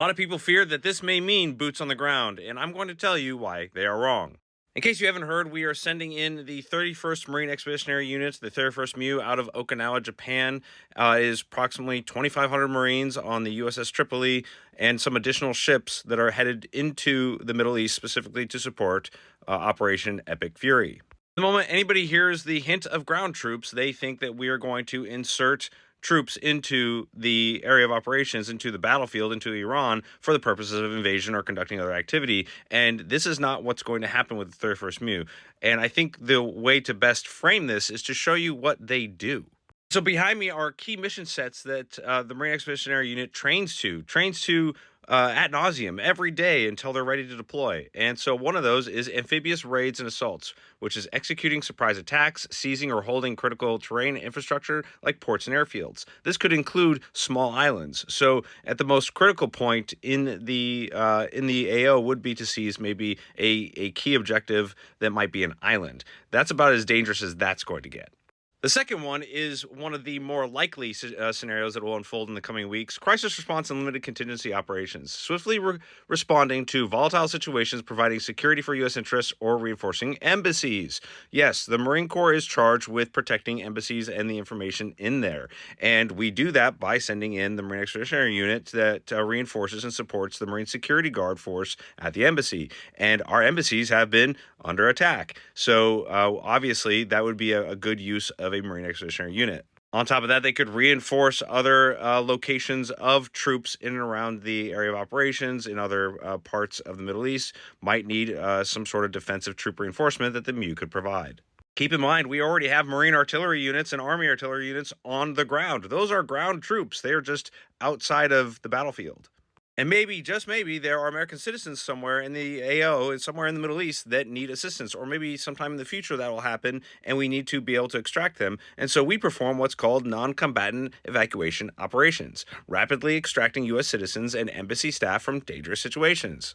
A lot of people fear that this may mean boots on the ground, and I'm going to tell you why they are wrong. In case you haven't heard, we are sending in the 31st Marine Expeditionary Unit, the 31st MEU, out of Okinawa, Japan. It is approximately 2,500 Marines on the USS Tripoli and some additional ships that are headed into the Middle East specifically to support Operation Epic Fury. The moment anybody hears the hint of ground troops, they think that we are going to insert troops into the area of operations, into the battlefield, into Iran for the purposes of invasion or conducting other activity. And this is not what's going to happen with the 31st MEU. And I think the way to best frame this is to show you what they do. So behind me are key mission sets that the Marine Expeditionary Unit trains to ad nauseum every day until they're ready to deploy. And so one of those is amphibious raids and assaults, which is executing surprise attacks, seizing or holding critical terrain infrastructure like ports and airfields. This could include small islands. So at the most critical point in the AO would be to seize maybe a key objective that might be an island. That's about as dangerous as that's going to get. The second one is one of the more likely scenarios that will unfold in the coming weeks: crisis response and limited contingency operations, swiftly responding to volatile situations, providing security for U.S. interests, or reinforcing embassies. Yes, the Marine Corps is charged with protecting embassies and the information in there. And we do that by sending in the Marine Expeditionary Unit that reinforces and supports the Marine Security Guard force at the embassy. And our embassies have been under attack. So obviously, that would be a good use of a Marine Expeditionary Unit. On top of that, they could reinforce other locations of troops in and around the area of operations in other parts of the Middle East, might need some sort of defensive troop reinforcement that the MEU could provide. Keep in mind, we already have Marine artillery units and Army artillery units on the ground. Those are ground troops. They are just outside of the battlefield. And maybe, just maybe, there are American citizens somewhere in the AO and somewhere in the Middle East that need assistance, or maybe sometime in the future that will happen, and we need to be able to extract them. And so we perform what's called non-combatant evacuation operations, rapidly extracting U.S. citizens and embassy staff from dangerous situations.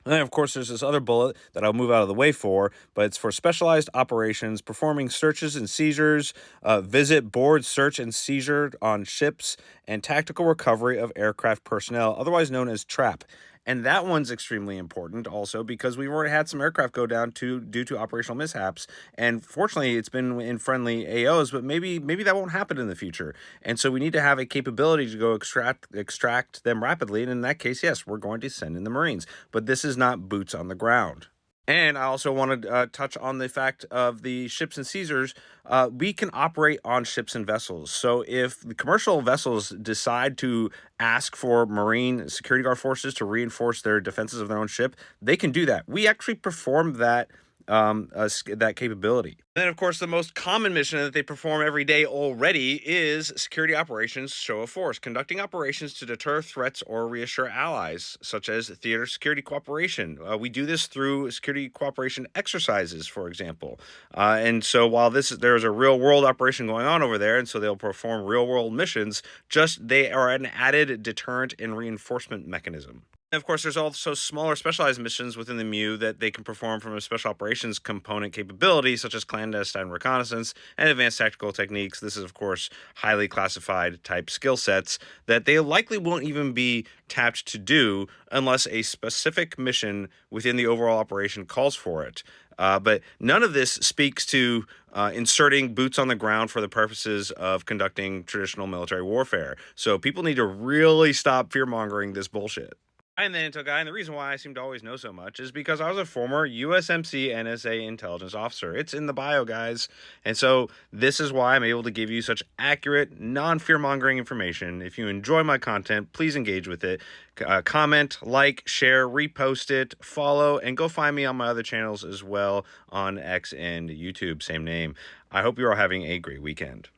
And then, of course, there's this other bullet that I'll move out of the way for, but it's for specialized operations, performing searches and seizures, visit, board, search, and seizure on ships, and tactical recovery of aircraft personnel, otherwise known as TRAP. And that one's extremely important also because we've already had some aircraft go down due to operational mishaps. And fortunately, it's been in friendly AOs, but maybe that won't happen in the future. And so we need to have a capability to go extract them rapidly. And in that case, yes, we're going to send in the Marines. But this is not boots on the ground. And I also want to touch on the fact of the ships and seizures. We can operate on ships and vessels. So if the commercial vessels decide to ask for Marine Security Guard forces to reinforce their defenses of their own ship, they can do that. We actually perform that capability. And then, of course, the most common mission that they perform every day already is security operations show of force, conducting operations to deter threats or reassure allies, such as theater security cooperation. We do this through security cooperation exercises, for example. And so while there's a real world operation going on over there, and so they'll perform real world missions, just they are an added deterrent and reinforcement mechanism. And of course, there's also smaller specialized missions within the MEU that they can perform from a special operations component capability, such as clandestine reconnaissance and advanced tactical techniques. This is, of course, highly classified type skill sets that they likely won't even be tapped to do unless a specific mission within the overall operation calls for it. But none of this speaks to inserting boots on the ground for the purposes of conducting traditional military warfare. So people need to really stop fear-mongering this bullshit. I'm the Intel guy, and the reason why I seem to always know so much is because I was a former USMC NSA intelligence officer. It's in the bio, guys. And so this is why I'm able to give you such accurate, non-fear-mongering information. If you enjoy my content, please engage with it. Comment, like, share, repost it, follow, and go find me on my other channels as well on X and YouTube, same name. I hope you're all having a great weekend.